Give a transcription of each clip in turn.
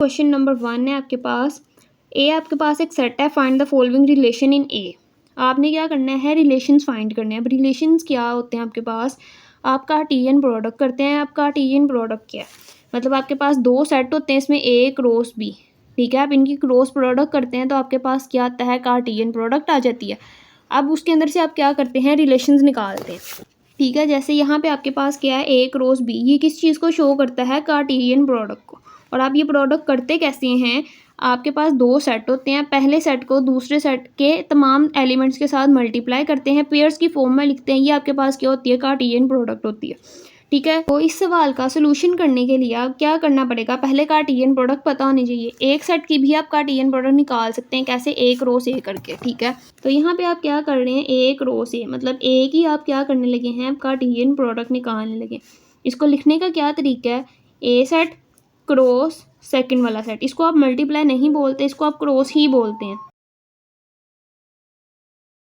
Question number 1 है आपके पास। आपके पास एक सेट है, find the following relation in A. आपने क्या करना है, रिलेशंस फाइंड करने हैं। अब रिलेशंस क्या होते हैं आपके पास, आप कार्टेशियन प्रोडक्ट करते हैं। आप कार्टेशियन प्रोडक्ट क्या है, मतलब आपके पास दो सेट होते हैं, इसमें ए क्रॉस बी, ठीक है। आप इनकी क्रॉस प्रोडक्ट करते हैं तो आपके पास क्या आता है, कार्टेशियन प्रोडक्ट आ जाती है। अब उसके अंदर से आप क्या करते हैं, रिलेशंस निकालते हैं, ठीक है। जैसे यहाँ पे आपके पास क्या है, ए क्रॉस बी, ये किस चीज़ को शो करता है, कार्टेशियन प्रोडक्ट को। और आप ये प्रोडक्ट करते कैसे हैं, आपके पास दो सेट होते हैं, पहले सेट को दूसरे सेट के तमाम एलिमेंट्स के साथ मल्टीप्लाई करते हैं, पेयर्स की फॉर्म में लिखते हैं। ये आपके पास क्या होती है, कार्टेशियन प्रोडक्ट होती है, ठीक है। तो इस सवाल का सोल्यूशन करने के लिए आप क्या करना पड़ेगा, पहले कार्टेशियन प्रोडक्ट पता होनी चाहिए। एक सेट की भी आप कार्टेशियन प्रोडक्ट निकाल सकते हैं, कैसे, ए क्रॉस ए करके, ठीक है। तो यहाँ पे आप क्या कर रहे हैं, ए क्रॉस ए, मतलब ए की आप क्या करने लगे हैं, कार्टेशियन प्रोडक्ट निकालने लगे। इसको लिखने का क्या तरीका है, ए सेट क्रॉस सेकंड वाला सेट, इसको आप मल्टीप्लाई नहीं बोलते, इसको आप क्रॉस ही बोलते हैं।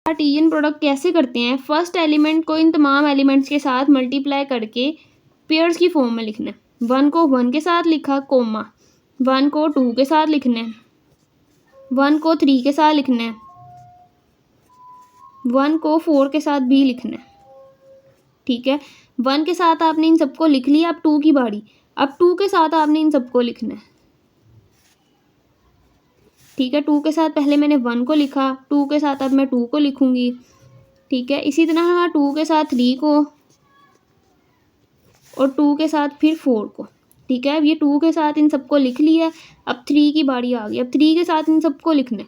कार्टेशियन प्रोडक्ट कैसे करते हैं, फर्स्ट एलिमेंट को इन तमाम एलिमेंट्स के साथ मल्टीप्लाई करके पेयर्स की फॉर्म में लिखना है। 1 को 1 के साथ लिखा, कोमा 1 को 2 के साथ लिखना है, 1 को 3 के साथ लिखना है, 1 को 4 के साथ भी लिखना है, ठीक है। 1 के साथ आपने इन सबको लिख लिया, अब 2 की बारी, अब 2 के साथ आपने इन सबको लिखना है, ठीक है। 2 के साथ पहले मैंने 1 को लिखा, 2 के साथ अब मैं 2 को लिखूंगी, ठीक है। इसी तरह 2 के साथ 3 को और 2 के साथ फिर 4 को, ठीक है। अब ये 2 के साथ इन सबको लिख लिया, अब 3 की बारी आ गई, अब 3 के साथ इन सबको लिखना है।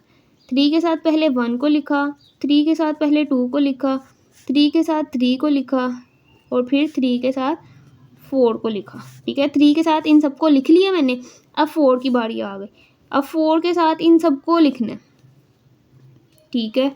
3 के साथ पहले 1 को लिखा, 3 के साथ पहले 2 को लिखा, 3 के साथ 3 को लिखा और फिर 3 के साथ 4 को लिखा, ठीक है। 3 के साथ इन सबको लिख लिया मैंने, अब 4 की बारी आ गई, अब 4 के साथ इन सबको लिखना है, ठीक है।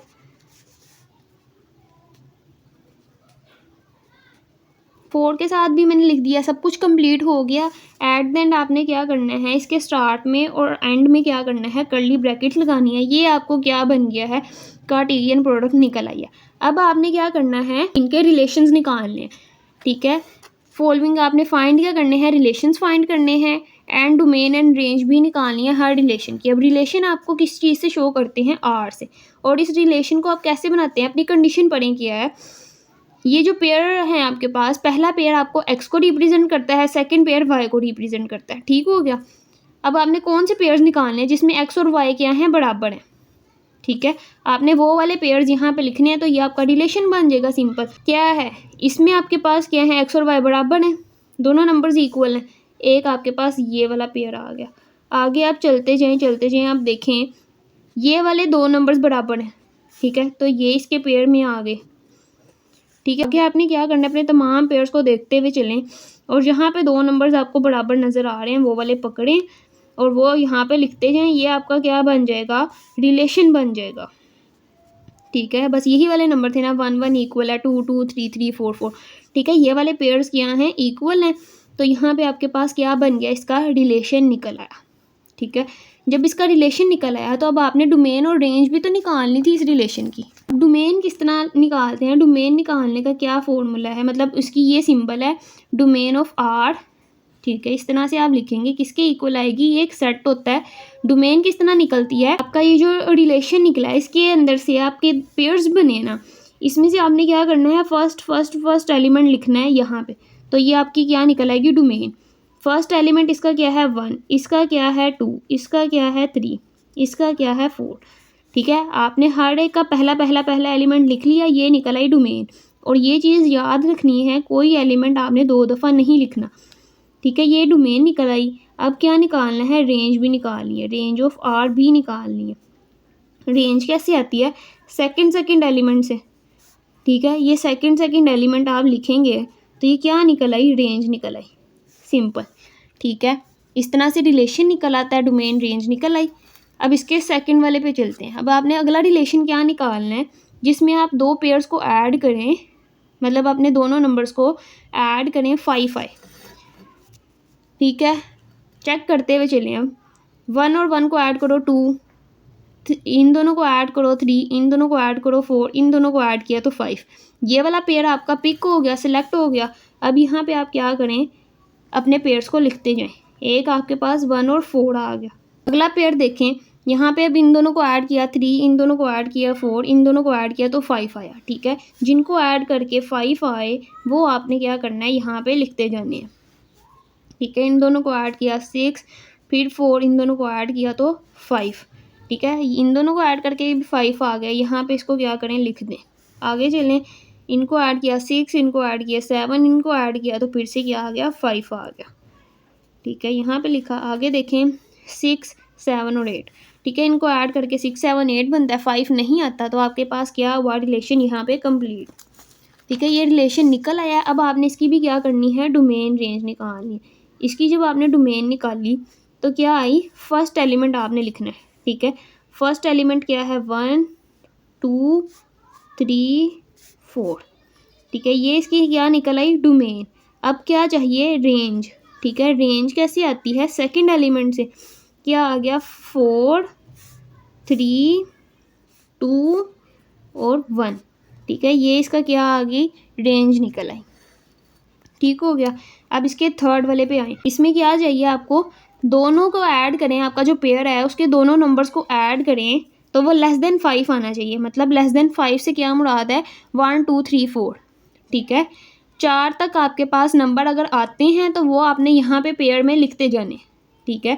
4 के साथ भी मैंने लिख दिया, सब कुछ कंप्लीट हो गया। एट द एंड आपने क्या करना है, इसके स्टार्ट में और एंड में क्या करना है, कर्ली ब्रैकेट्स लगानी है। ये आपको क्या बन गया है, कार्टेशियन प्रोडक्ट निकल आई है। अब आपने क्या करना है, इनके रिलेशंस निकालने हैं, ठीक है। फॉलोइंग आपने फाइंड क्या करने हैं, रिलेशंस फाइंड करने हैं, एंड डोमेन एंड रेंज भी निकालनी है हर रिलेशन की। अब रिलेशन आपको किस चीज़ से शो करते हैं, आर से। और इस रिलेशन को आप कैसे बनाते हैं, अपनी कंडीशन पढ़ें क्या है। ये जो पेयर है आपके पास, पहला पेयर आपको एक्स को रिप्रेजेंट करता है, सेकंड पेयर वाई को रिप्रेजेंट करता है, ठीक हो गया। अब आपने कौन से पेयर्स निकालने हैं जिसमें एक्स और वाई क्या हैं, बराबर हैं, ठीक है। आपने वो वाले पेयर्स यहाँ पे लिखने हैं, तो ये आपका रिलेशन बन जाएगा। सिंपल क्या है, इसमें आपके पास क्या है, एक्स और वाई बराबर हैं, दोनों नंबर्स इक्वल हैं। एक आपके पास ये वाला पेयर आ गया। आगे आप चलते जाएँ, आप देखें ये वाले दो नंबर्स बराबर हैं, ठीक है। तो ये इसके पेयर में आ गए, ठीक है। आगे आपने क्या करना है, अपने तमाम पेयर्स को देखते हुए चलें और जहाँ पे दो नंबर्स आपको बराबर नज़र आ रहे हैं वो वाले पकड़ें और वो यहाँ पे लिखते जाएं। ये आपका क्या बन जाएगा, रिलेशन बन जाएगा, ठीक है। बस यही वाले नंबर थे ना, 1 1 इक्वल है, 2 2 3 3 4 4, ठीक है। ये वाले पेयर्स क्या हैं, इक्वल हैं। तो यहाँ पे आपके पास क्या बन गया, इसका रिलेशन निकल आया, ठीक है। जब इसका रिलेशन निकल आया तो अब आपने डोमेन और रेंज भी तो निकालनी थी इस रिलेशन की। डोमेन किस तरह निकालते हैं, डोमेन निकालने का क्या फॉर्मूला है, मतलब उसकी ये सिंबल है, डोमेन ऑफ आर, ठीक है। इस तरह से आप लिखेंगे, किसके इक्वल आएगी, ये एक सेट होता है। डोमेन किस तरह निकलती है, आपका ये जो रिलेशन निकला है इसके अंदर से आपके पेयर्स बने ना, इसमें से आपने क्या करना है, फर्स्ट एलिमेंट लिखना है यहाँ पे। तो ये आपकी क्या निकल आएगी, डोमेन। फर्स्ट एलिमेंट इसका क्या है, 1, इसका क्या है 2, इसका क्या है 3, इसका क्या है 4, ठीक है। आपने हर एक का पहला एलिमेंट लिख लिया, ये निकल आई डोमेन। और ये चीज़ याद रखनी है, कोई एलिमेंट आपने 2 दफ़ा नहीं लिखना, ठीक है। ये डोमेन निकल आई। अब क्या निकालना है, रेंज भी निकालनी है, रेंज ऑफ आर भी निकालनी है। रेंज कैसे आती है, सेकंड एलिमेंट से, ठीक है। ये सेकंड एलिमेंट आप लिखेंगे तो ये क्या निकल आई, रेंज निकल आई, सिंपल, ठीक है। इस तरह से रिलेशन निकल आता है, डोमेन रेंज निकल आई। अब इसके सेकंड वाले पे चलते हैं। अब आपने अगला रिलेशन क्या निकालना है, जिसमें आप दो पेयर्स को ऐड करें, मतलब अपने दोनों नंबर्स को ऐड करें 5 5, ठीक है। चेक करते हुए चलें। अब 1 और 1 को ऐड करो 2, इन दोनों को ऐड करो 3, इन दोनों को ऐड करो 4, इन दोनों को ऐड किया तो 5। ये वाला पेयर आपका पिक हो गया, सिलेक्ट हो गया। अब यहाँ पे आप क्या करें, अपने पेयर्स को लिखते जाएं, एक आपके पास 1 और 4 आ गया। अगला पेयर देखें, यहाँ पे अब इन दोनों को ऐड किया 3, इन दोनों को ऐड किया 4, इन दोनों को ऐड किया तो 5 आया। ठीक है, जिनको ऐड करके 5 आए वो आपने क्या करना है, यहाँ पे लिखते जाने हैं। ठीक है, इन दोनों को ऐड किया 6, फिर 4, इन दोनों को ऐड किया तो 5। ठीक है, इन दोनों को ऐड करके 5 आ गया, यहाँ पे इसको क्या करें, लिख दें। आगे चलें, इनको ऐड किया 6, इनको ऐड किया 7, इनको ऐड किया तो फिर से क्या आ गया, 5 आ गया। ठीक है, यहाँ पे लिखा। आगे देखें 6, 7 और 8। ठीक है, इनको ऐड करके 6, 7, 8 बनता है, 5 नहीं आता, तो आपके पास क्या हुआ, रिलेशन यहाँ पे कंप्लीट। ठीक है, ये रिलेशन निकल आया। अब आपने इसकी भी क्या करनी है, डोमेन रेंज निकालनी है। इसकी जब आपने डोमेन निकाली तो क्या आई, फर्स्ट एलिमेंट आपने लिखना है। ठीक है, फर्स्ट एलिमेंट क्या है, 1 2 3 4। ठीक है, ये इसकी क्या निकल आई, डोमेन। अब क्या चाहिए, रेंज। ठीक है, रेंज कैसे आती है, सेकंड एलिमेंट से। क्या आ गया, 4 3 2 और 1। ठीक है, ये इसका क्या आ गई, रेंज निकल आई। ठीक हो गया। अब इसके थर्ड वाले पे आए, इसमें क्या चाहिए आपको, दोनों को ऐड करें, आपका जो पेयर है उसके दोनों नंबर्स को ऐड करें तो वो लेस देन 5 आना चाहिए। मतलब लेस देन 5 से क्या मुराद है, 1 2 3 4। ठीक है, 4 तक आपके पास नंबर अगर आते हैं तो वो आपने यहाँ पे पेयर में लिखते जाने। ठीक है,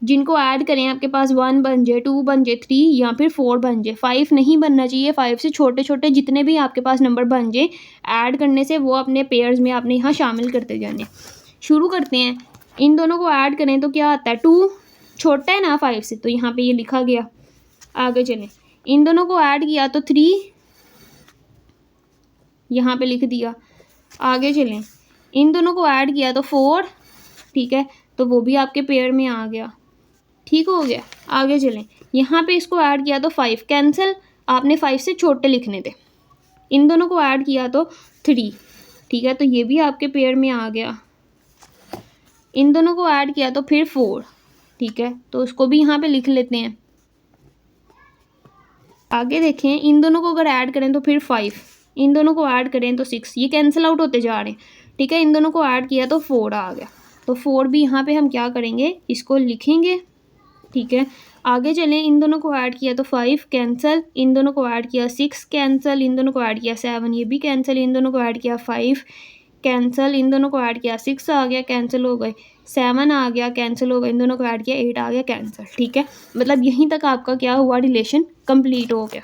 जिनको ऐड करें आपके पास 1 बन जाए, 2 बन जाए, 3 या फिर 4 बन जाए, 5 नहीं बनना चाहिए। 5 से छोटे छोटे जितने भी आपके पास नंबर बन जाए, ऐड करने से वो अपने पेयर्स में आपने यहाँ शामिल करते जाने। शुरू करते हैं, इन दोनों को ऐड करें तो क्या आता है, 2 छोटा है ना 5 से, तो यहाँ पे ये लिखा गया। आगे चलें, इन दोनों को ऐड किया तो 3 यहाँ पे लिख दिया। आगे चलें, इन दोनों को ऐड किया तो 4। ठीक है, तो वो भी आपके पेयर में आ गया। ठीक हो गया। आगे चलें, यहाँ पे इसको ऐड किया तो 5, कैंसिल, आपने 5 से छोटे लिखने थे। इन दोनों को ऐड किया तो 3। ठीक है, तो ये भी आपके पेयर में आ गया। इन दोनों को ऐड किया तो फिर 4। ठीक है, तो उसको भी यहाँ पे लिख लेते हैं। आगे देखें, इन दोनों को अगर ऐड करें तो फिर 5, इन दोनों को ऐड करें तो 6, ये कैंसिल आउट होते जा रहे हैं। ठीक है, इन दोनों को ऐड किया तो 4 आ गया, तो 4 भी यहाँ पे हम क्या करेंगे, इसको लिखेंगे। ठीक है, आगे चलें, इन दोनों को ऐड किया तो 5, कैंसिल, इन दोनों को ऐड किया 6, कैंसिल, इन दोनों को ऐड किया 7, ये भी कैंसिल, इन दोनों को ऐड किया 5, कैंसिल, इन दोनों को ऐड किया 6 आ गया, कैंसिल हो गए, 7 आ गया, कैंसिल हो गया, इन दोनों को ऐड किया 8 आ गया, कैंसिल। ठीक है, मतलब यहीं तक आपका क्या हुआ, रिलेशन कंप्लीट हो गया,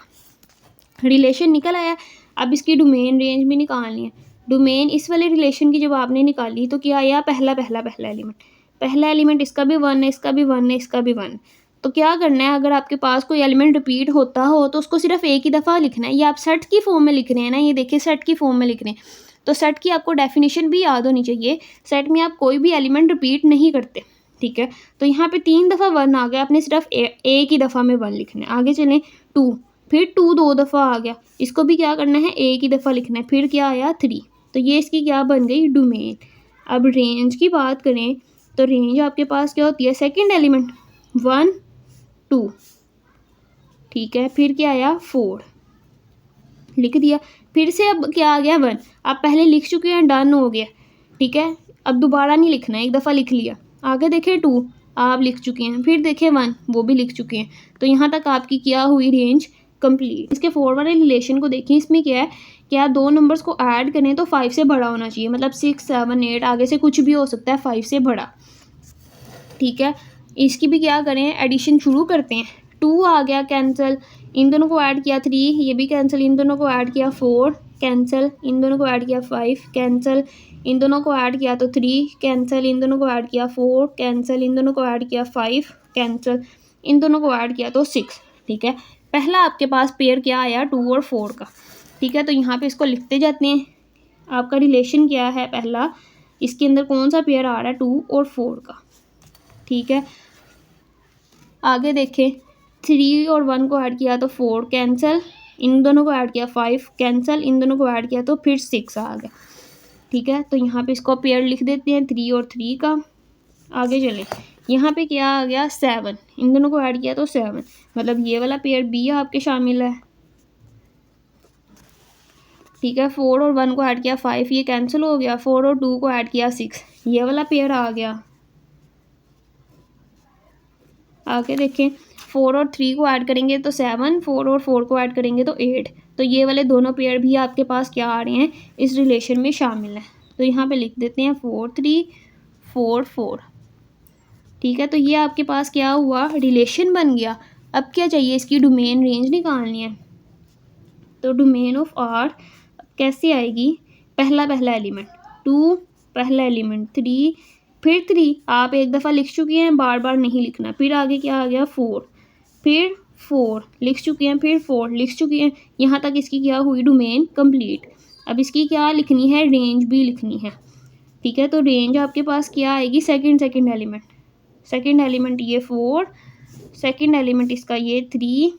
रिलेशन निकल आया। अब इसकी डोमेन रेंज भी निकालनी है। डोमेन इस वाले रिलेशन की जब आपने निकाली तो क्या आया, पहला एलिमेंट, पहला एलिमेंट इसका भी 1 है, इसका भी 1 है, इसका भी 1। तो क्या करना है, अगर आपके पास कोई एलिमेंट रिपीट होता हो तो उसको सिर्फ एक ही दफ़ा लिखना है। ये आप सेट की फॉर्म में लिख रहे हैं ना, ये देखिए सेट की फॉर्म में लिख रहे हैं, तो सेट की आपको डेफिनेशन भी याद होनी चाहिए। सेट में आप कोई भी एलिमेंट रिपीट नहीं करते। ठीक है, तो यहाँ पे 3 दफ़ा 1 आ गया, आपने सिर्फ एक ही दफ़ा में 1 लिखना है। आगे चलें, 2, फिर 2 2 दफ़ा आ गया, इसको भी क्या करना है, एक ही दफ़ा लिखना है। फिर क्या आया, 3, तो ये इसकी क्या बन गई, डोमेन। अब रेंज की बात करें तो रेंज आपके पास क्या होती है, सेकंड एलिमेंट 1 2। ठीक है, फिर क्या आया, 4 लिख दिया। फिर से अब क्या आ गया, 1, आप पहले लिख चुके हैं, डन हो गया। ठीक है, अब दोबारा नहीं लिखना है, एक दफ़ा लिख लिया। आगे देखें 2 आप लिख चुके हैं, फिर देखें 1 वो भी लिख चुके हैं, तो यहाँ तक आपकी क्या हुई, रेंज कंप्लीट। इसके 4 वाले रिलेशन को देखें, इसमें क्या है, क्या दो नंबर्स को ऐड करें तो 5 से बड़ा होना चाहिए। मतलब 6 7 8 आगे से कुछ भी हो सकता है, 5 से बड़ा। ठीक है, इसकी भी क्या करें, एडिशन शुरू करते हैं। 2 आ गया, कैंसिल, इन दोनों को ऐड किया 3, ये भी कैंसिल, इन दोनों को ऐड किया 4, कैंसिल, इन दोनों को ऐड किया 5, कैंसिल, इन दोनों को ऐड किया तो 3, कैंसिल, इन दोनों को ऐड किया 4, कैंसिल, इन दोनों को ऐड किया 5, कैंसिल, इन दोनों को ऐड किया तो 6। ठीक है, पहला आपके पास पेयर क्या आया, 2 और 4 का। ठीक है, तो यहाँ पे इसको लिखते जाते हैं। आपका रिलेशन क्या है, पहला इसके अंदर कौन सा पेयर आ रहा है, 2 और 4 का। ठीक है, आगे देखें, 3 और 1 को ऐड किया तो 4, कैंसिल, इन दोनों को ऐड किया 5, कैंसिल, इन दोनों को ऐड किया तो फिर 6 आ गया। ठीक है, तो यहाँ पे इसको पेयर लिख देते हैं, 3 और 3 का। आगे चलें, यहाँ पे क्या आ गया, 7, इन दोनों को ऐड किया तो 7, मतलब ये वाला पेयर भी आपके शामिल है। ठीक है, 4 और 1 को ऐड किया 5, ये कैंसिल हो गया। 4 और 2 को ऐड किया 6, ये वाला पेयर आ गया। आगे देखें 4 और 3 को ऐड करेंगे तो 7, 4 और 4 को ऐड करेंगे तो 8। तो ये वाले दोनों पेयर भी आपके पास क्या आ रहे हैं, इस रिलेशन में शामिल हैं। तो यहाँ पे लिख देते हैं 4 3 4 4। ठीक है, तो ये आपके पास क्या हुआ, रिलेशन बन गया। अब क्या चाहिए, इसकी डोमेन रेंज निकालनी है। तो डोमेन ऑफ आर कैसे आएगी, पहला एलिमेंट 2, पहला एलिमेंट 3, फिर 3 आप एक दफ़ा लिख चुके हैं, बार बार नहीं लिखना। फिर आगे क्या आ गया 4, फिर 4 लिख चुके हैं, फिर 4 लिख चुके हैं। यहाँ तक इसकी क्या हुई, डोमेन कंप्लीट। अब इसकी क्या लिखनी है, रेंज भी लिखनी है। ठीक है, तो रेंज आपके पास क्या आएगी, सेकंड एलिमेंट, सेकंड एलिमेंट ये 4, सेकंड एलिमेंट इसका ये 3,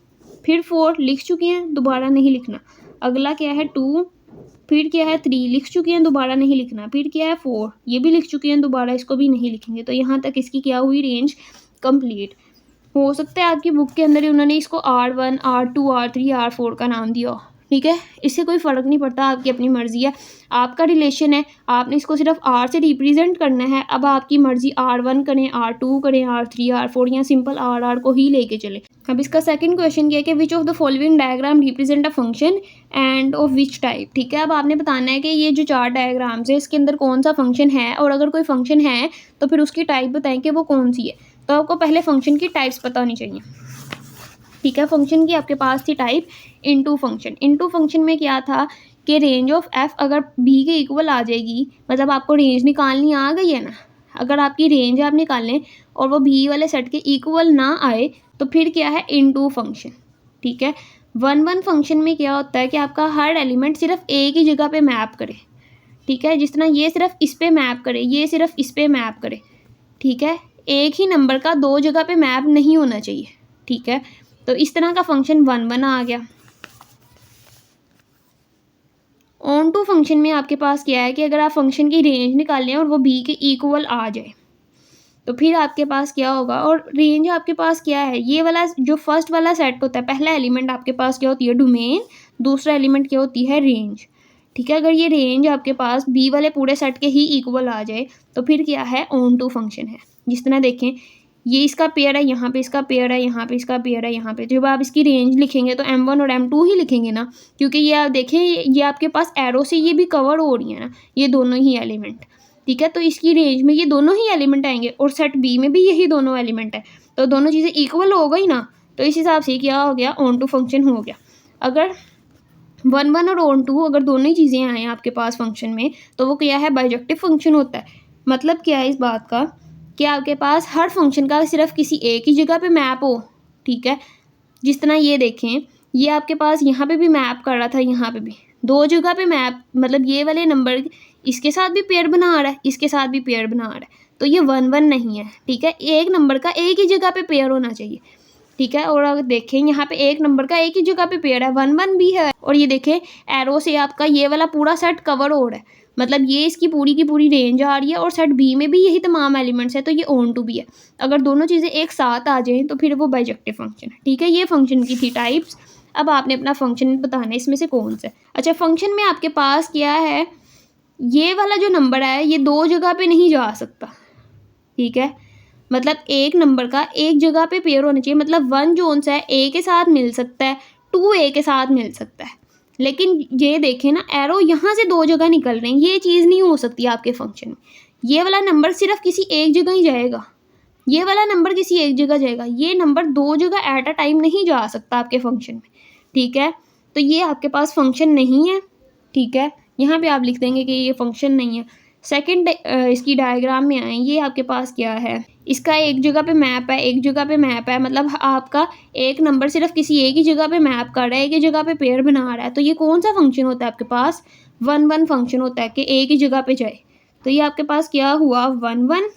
फिर 4 लिख चुके हैं, दोबारा नहीं लिखना। अगला क्या है 2, फिर क्या है 3 लिख चुके हैं, दोबारा नहीं लिखना। फिर क्या है 4, ये भी लिख चुके हैं, दोबारा इसको भी नहीं लिखेंगे। तो यहाँ तक इसकी क्या हुई, रेंज कंप्लीट। हो सकता है आपकी बुक के अंदर ही उन्होंने इसको R1 R2 R3 R4 का नाम दिया हो। ठीक है, इससे कोई फ़र्क नहीं पड़ता, आपकी अपनी मर्ज़ी है, आपका रिलेशन है, आपने इसको सिर्फ R से रिप्रेजेंट करना है। अब आपकी मर्ज़ी R1 करें, R2 करें, R3 R4 या सिंपल R को ही लेके चले। अब इसका सेकंड क्वेश्चन क्या है कि which of the following diagram represent a function end of which type. ठीक है, अब आपने बताना है कि ये जो 4 डायग्राम्स है इसके अंदर कौन सा फंक्शन है, और अगर कोई फंक्शन है तो फिर उसकी टाइप बताएं कि वो कौन सी है। तो आपको पहले फंक्शन की टाइप्स पता होनी चाहिए। ठीक है, फंक्शन की आपके पास थी type into function. Into function में क्या था कि रेंज ऑफ एफ अगर बी के इक्वल आ जाएगी, मतलब आपको रेंज निकालनी आ गई है ना। अगर आपकी रेंज आप निकालें और वो बी वाले सेट के इक्वल ना आए तो फिर क्या है, इनटू फंक्शन। ठीक है, 1 फंक्शन में क्या होता है कि आपका हर एलिमेंट सिर्फ एक ही जगह पे मैप करे। ठीक है, जिस तरह ये सिर्फ इस पे मैप करे, ये सिर्फ इस पे मैप करे। ठीक है, एक ही नंबर का 2 जगह पे मैप नहीं होना चाहिए। ठीक है, तो इस तरह का फंक्शन 1 आ गया। ऑन टू फंक्शन में आपके पास क्या है कि अगर आप फंक्शन की रेंज निकालें और वो बी के इक्वल आ जाए तो फिर आपके पास क्या होगा, और रेंज आपके पास क्या है, ये वाला जो फर्स्ट वाला सेट होता है, पहला एलिमेंट आपके पास क्या होती है, डोमेन, दूसरा एलिमेंट क्या होती है, रेंज। ठीक है, अगर ये रेंज आपके पास बी वाले पूरे सेट के ही इक्वल आ जाए तो फिर क्या है, ऑन टू फंक्शन है। जिस तरह देखें ये इसका पेयर है, यहाँ पे इसका पेयर है, यहाँ पे इसका पेयर है, यहाँ पे जब आप इसकी रेंज लिखेंगे तो M1 और M2 ही लिखेंगे ना, क्योंकि ये आप देखें ये आपके पास एरो से ये भी कवर हो रही है ना, ये दोनों ही एलिमेंट। ठीक है, तो इसकी रेंज में ये दोनों ही एलिमेंट आएंगे और सेट बी में भी यही दोनों एलिमेंट है, तो दोनों चीज़ें इक्वल हो गई ना, तो इस हिसाब से क्या हो गया, ऑन टू फंक्शन हो गया। अगर 1 और ऑन टू अगर दोनों ही चीज़ें आएँ आपके पास फंक्शन में तो वो क्या है, बाइजेक्टिव फंक्शन होता है। मतलब क्या है इस बात का कि आपके पास हर फंक्शन का सिर्फ किसी एक ही जगह पे मैप हो। ठीक है, जिस तरह ये देखें ये आपके पास यहाँ पे भी मैप कर रहा था, यहाँ पे भी 2 जगह पे मैप, मतलब ये वाले नंबर इसके साथ भी पेयर बना रहा है, इसके साथ भी पेयर बना रहा है, तो ये 1 नहीं है। ठीक है, एक नंबर का एक ही जगह पे पेयर होना चाहिए। ठीक है, और अगर देखें यहाँ पे एक नंबर का एक ही जगह पे पेयर है, 1 भी है, और ये देखें एरो से आपका ये वाला पूरा सेट कवर हो रहा है, मतलब ये इसकी पूरी की पूरी रेंज आ रही है और सेट बी में भी यही तमाम एलिमेंट्स है, तो ये ऑन टू भी है। अगर दोनों चीज़ें एक साथ आ जाएं तो फिर वो बाइजेक्टिव फंक्शन है। ठीक है, ये फंक्शन की थी टाइप्स। अब आपने अपना फंक्शन बताना है इसमें से कौन सा। अच्छा, फंक्शन में आपके पास क्या है, ये वाला जो नंबर है ये 2 जगह पे नहीं जा सकता। ठीक है, मतलब एक नंबर का एक जगह पे पेयर होना चाहिए, मतलब 1 जोन सा है ए के साथ मिल सकता है, 2 ए के साथ मिल सकता है, लेकिन ये देखें ना एरो यहाँ से 2 जगह निकल रहे हैं, ये चीज़ नहीं हो सकती आपके फंक्शन में। ये वाला नंबर सिर्फ किसी एक जगह ही जाएगा, ये वाला नंबर किसी एक जगह जाएगा, ये नंबर 2 जगह एट अ टाइम नहीं जा सकता आपके फंक्शन में। ठीक है, तो ये आपके पास फंक्शन नहीं है। ठीक है, यहाँ पे आप लिख देंगे कि ये फंक्शन नहीं है। सेकंड इसकी डायग्राम में आए, ये आपके पास क्या है, इसका एक जगह पे मैप है, एक जगह पे मैप है, मतलब आपका एक नंबर सिर्फ किसी एक ही जगह पे मैप कर रहा है, एक ही जगह पे पेयर बना रहा है, तो ये कौन सा फंक्शन होता है आपके पास, 1 फंक्शन होता है कि एक ही जगह पे जाए। तो ये आपके पास क्या हुआ, 1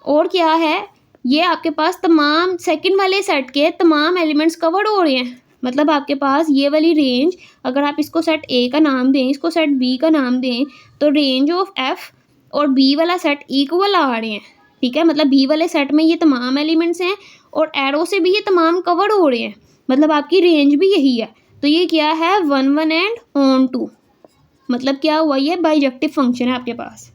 और क्या है, ये आपके पास तमाम सेकंड वाले सेट के तमाम एलिमेंट्स कवर हो रहे हैं, मतलब आपके पास ये वाली रेंज अगर आप इसको सेट ए का नाम दें, इसको सेट बी का नाम दें, तो रेंज ऑफ एफ और बी वाला सेट इक्वल आ रहे हैं। ठीक है, मतलब बी वाले सेट में ये तमाम एलिमेंट्स हैं और एरो से भी ये तमाम कवर हो रहे हैं, मतलब आपकी रेंज भी यही है। तो ये क्या है, 1 एंड ऑन टू, मतलब क्या हुआ, ये बाइजेक्टिव फंक्शन है आपके पास।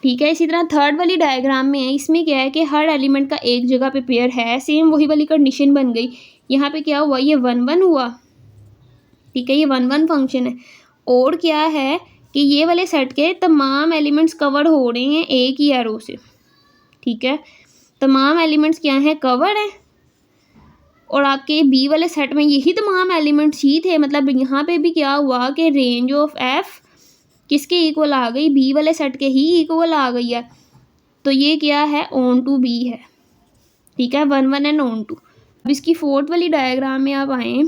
ठीक है। इसी तरह थर्ड वाली डायग्राम में है, इसमें क्या है कि हर एलिमेंट का एक जगह पे पेयर है, सेम वही वाली कंडीशन बन गई। यहाँ पे क्या हुआ, ये 1 1 हुआ, ठीक है, ये 1 1 फंक्शन है। और क्या है कि ये वाले सेट के तमाम एलिमेंट्स कवर हो रहे हैं एक ही एरो से, ठीक है, तमाम एलिमेंट्स क्या हैं, कवर हैं। और आपके बी वाले सेट में यही तमाम एलिमेंट्स ही थे, मतलब यहाँ पे भी क्या हुआ कि रेंज ऑफ एफ किसके इक्वल आ गई, बी वाले सेट के ही इक्वल आ गई है। तो ये क्या है, ऑन टू बी है, ठीक है, 1 1 एंड ऑन टू। अब इसकी फोर्थ वाली डायग्राम में आप आए,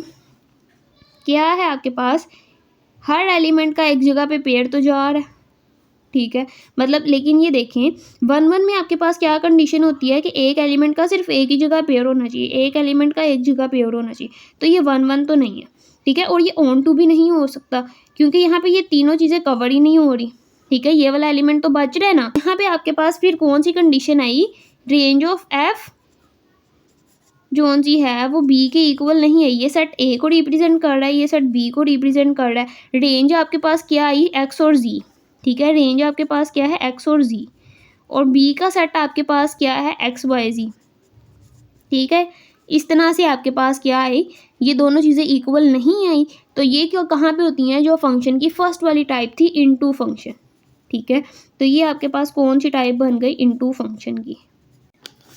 क्या है आपके पास, हर एलिमेंट का एक जगह पे पेयर तो जा रहा है, ठीक है, मतलब लेकिन ये देखें 1 1 में आपके पास क्या कंडीशन होती है कि एक एलिमेंट का सिर्फ एक ही जगह पेयर होना चाहिए, एक एलिमेंट का एक जगह पेयर होना चाहिए। तो ये 1 1 तो नहीं है, ठीक है, और ये ऑन टू भी नहीं हो सकता क्योंकि यहाँ पे ये तीनों चीज़ें कवर ही नहीं हो रही, ठीक है, ये वाला एलिमेंट तो बच रहा है ना। यहाँ पे आपके पास फिर कौन सी कंडीशन आई, range of F zone C है वो बी के इक्वल नहीं है, ये सेट ए को रिप्रेजेंट कर रहा है, ये सेट बी को रिप्रेजेंट कर रहा है। रेंज आपके पास क्या आई, एक्स और जी, ठीक है, रेंज आपके पास क्या है, एक्स और जी, और बी का सेट आपके पास क्या है, एक्स वाई जी, ठीक है। इस तरह से आपके पास क्या आई, ये दोनों चीज़ें इक्वल नहीं आई। तो ये क्यों कहाँ पे होती हैं, जो फंक्शन की फर्स्ट वाली टाइप थी, इनटू फंक्शन, ठीक है। तो ये आपके पास कौन सी टाइप बन गई, इनटू फंक्शन की।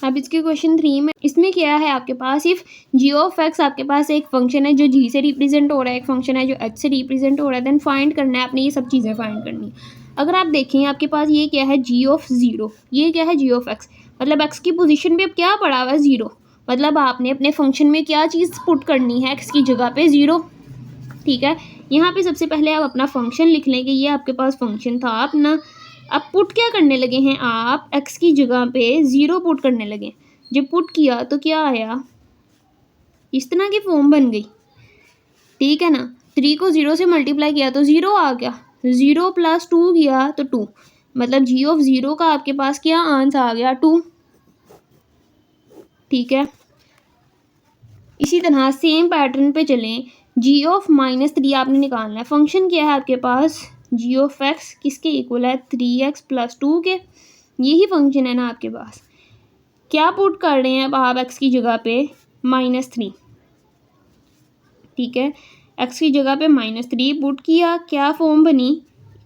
अब इसके क्वेश्चन 3 में इसमें क्या है आपके पास, इफ़ जी ऑफ एक्स आपके पास एक फंक्शन है जो जी से रिप्रेजेंट हो रहा है, एक फंक्शन है जो एच से रिप्रेजेंट हो रहा है, देन फाइंड करना है आपने, ये सब चीज़ें फाइंड करनी है। अगर आप देखें आपके पास ये क्या है, जी ऑफ ज़ीरो, ये क्या है, जी ऑफ एक्स, मतलब एक्स की पोजीशन पे अब क्या पड़ा हुआ है, ज़ीरो, मतलब आपने अपने फंक्शन में क्या चीज़ पुट करनी है, एक्स की जगह पे ज़ीरो, ठीक है। यहाँ पे सबसे पहले आप अपना फंक्शन लिख लें कि ये आपके पास फंक्शन था अपना। अब पुट क्या करने लगे हैं आप, एक्स की जगह पे ज़ीरो पुट करने लगे। जब पुट किया तो क्या आया, इस तरह की फॉर्म बन गई, ठीक है ना। 3 को 0 से मल्टीप्लाई किया तो 0 आ गया, 0 + 2 किया तो 2, मतलब जी ऑफ ज़ीरो का आपके पास क्या आंसर आ गया, 2, ठीक है। इसी तरह सेम पैटर्न पे चलें, जी ऑफ -3 आपने निकालना है। फंक्शन क्या है आपके पास, जी ऑफ एक्स किसके इक्वल है, 3x + 2 के, यही फंक्शन है ना आपके पास। क्या पुट कर रहे हैं अब आप एक्स की जगह पे, -3, ठीक है, एक्स की जगह पे -3 पुट किया, क्या फॉर्म बनी,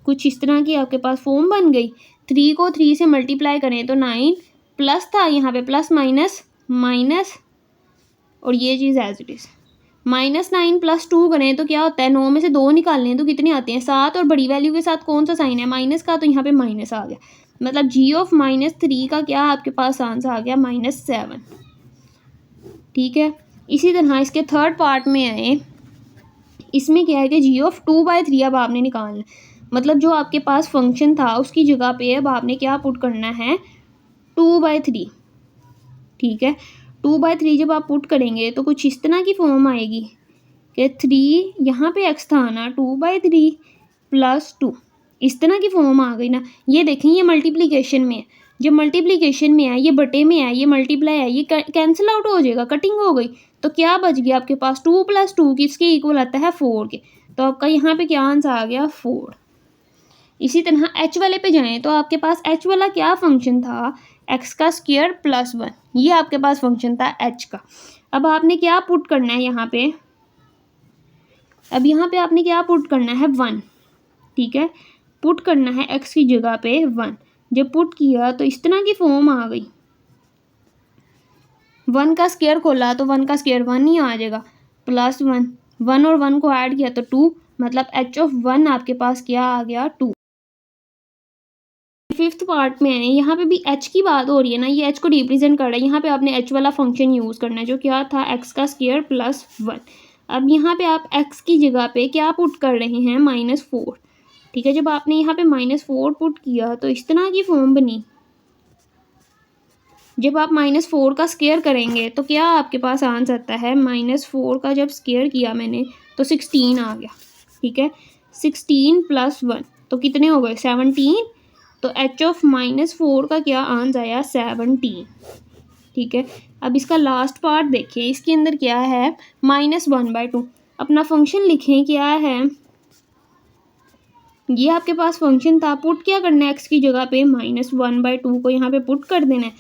कुछ इस तरह की आपके पास फॉर्म बन गई। 3 को 3 से मल्टीप्लाई करें तो 9, प्लस था यहाँ पे, प्लस माइनस माइनस, और ये चीज़ एज इट इज़, -9 + 2 करें तो क्या होता है, 9 में से 2 निकालने हैं तो कितने आते हैं, 7, और बड़ी वैल्यू के साथ कौन सा साइन है, माइनस का, तो यहाँ पे माइनस आ गया, मतलब जी ऑफ -3 का क्या आपके पास आंसर आ गया, -7, ठीक है। इसी तरह इसके थर्ड पार्ट में आए, इसमें क्या है कि जी ऑफ 2/3 अब आपने निकालना, मतलब जो आपके पास फंक्शन था उसकी जगह पे अब आपने क्या पुट करना है, 2/3, ठीक है। 2/3 जब आप पुट करेंगे तो कुछ इस तरह की फॉर्म आएगी कि 3 यहाँ पे एक्स था ना, 2/3 + 2, इस तरह की फॉर्म आ गई ना। ये देखें ये मल्टीप्लिकेशन में है, जब मल्टीप्लिकेशन में है ये बटे में है, ये मल्टीप्लाई है, ये कैंसिल आउट हो जाएगा, कटिंग हो गई, तो क्या बच गया आपके पास, 2 + 2 किसके इक्वल आता है, 4 के, तो आपका यहाँ पे क्या आंसर आ गया, 4। इसी तरह एच वाले पे जाएं तो आपके पास एच वाला क्या फंक्शन था, एक्स का स्क्वायर + 1, ये आपके पास फंक्शन था एच का। अब आपने क्या पुट करना है यहाँ पे, अब यहाँ पे आपने क्या पुट करना है, 1, ठीक है, पुट करना है एक्स की जगह पे 1। जब पुट किया तो इस तरह की फॉर्म आ गई, 1 का स्क्वायर खोला तो 1 का स्क्वायर 1 ही आ जाएगा, +1, 1 और 1 को ऐड किया तो 2, मतलब एच ऑफ 1 आपके पास क्या आ गया, 2। फिफ्थ पार्ट में है, यहाँ पे भी एच की बात हो रही है ना, ये एच को रिप्रेजेंट कर रहा है, यहाँ पे आपने एच वाला फंक्शन यूज़ करना है जो क्या था, एक्स का स्क्वायर + 1। अब यहाँ पे आप एक्स की जगह पे क्या पुट कर रहे हैं, -4, ठीक है। जब आपने यहाँ पे -4 पुट किया तो इस तरह की फॉर्म बनी। जब आप -4 का स्क्वायर करेंगे तो क्या आपके पास आंसर आता है, -4 का जब स्क्वायर किया मैंने तो 16 आ गया, ठीक है। 16 + 1 तो कितने हो गए, 17, तो एच ऑफ -4 का क्या आंसर आया, 17, ठीक है। अब इसका लास्ट पार्ट देखिए, इसके अंदर क्या है, -1/2, अपना फंक्शन लिखें, क्या है, ये आपके पास फंक्शन था, पुट क्या करना है एक्स की जगह पे -1/2 को यहाँ पे पुट कर देना है।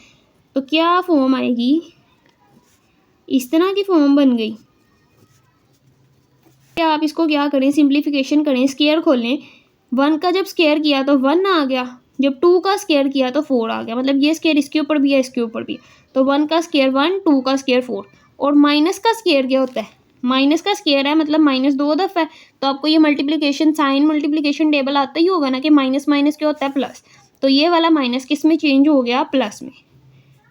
तो क्या फॉर्म आएगी, इस तरह की फॉर्म बन गई। आप इसको क्या करें, सिंप्लीफिकेशन करें, स्केयर खोलें। 1 का जब स्केयर किया तो 1 आ गया, जब 2 का स्केयर किया तो 4 आ गया। मतलब ये स्केयर इसके ऊपर भी है, इसके ऊपर भी है। तो 1 का स्केयर 1, 2 का स्केयर 4। और माइनस का स्केयर क्या होता है, माइनस का स्केयर है मतलब माइनस 2 दफ़ा है। तो आपको ये मल्टीप्लिकेशन साइन मल्टीप्लिकेशन टेबल आता ही होगा ना कि माइनस माइनस क्या होता है, प्लस। तो ये वाला माइनस किस में चेंज हो गया, प्लस में।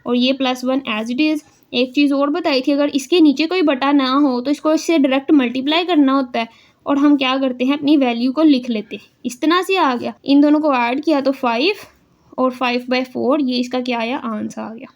और ये +1 एज इट इज़। एक चीज़ और बताई थी, अगर इसके नीचे कोई बटा ना हो तो इसको इससे डायरेक्ट मल्टीप्लाई करना होता है। और हम क्या करते हैं, अपनी वैल्यू को लिख लेते हैं। इस तरह से आ गया, इन दोनों को ऐड किया तो 5 और 5/4, ये इसका क्या आया, आंसर आ गया।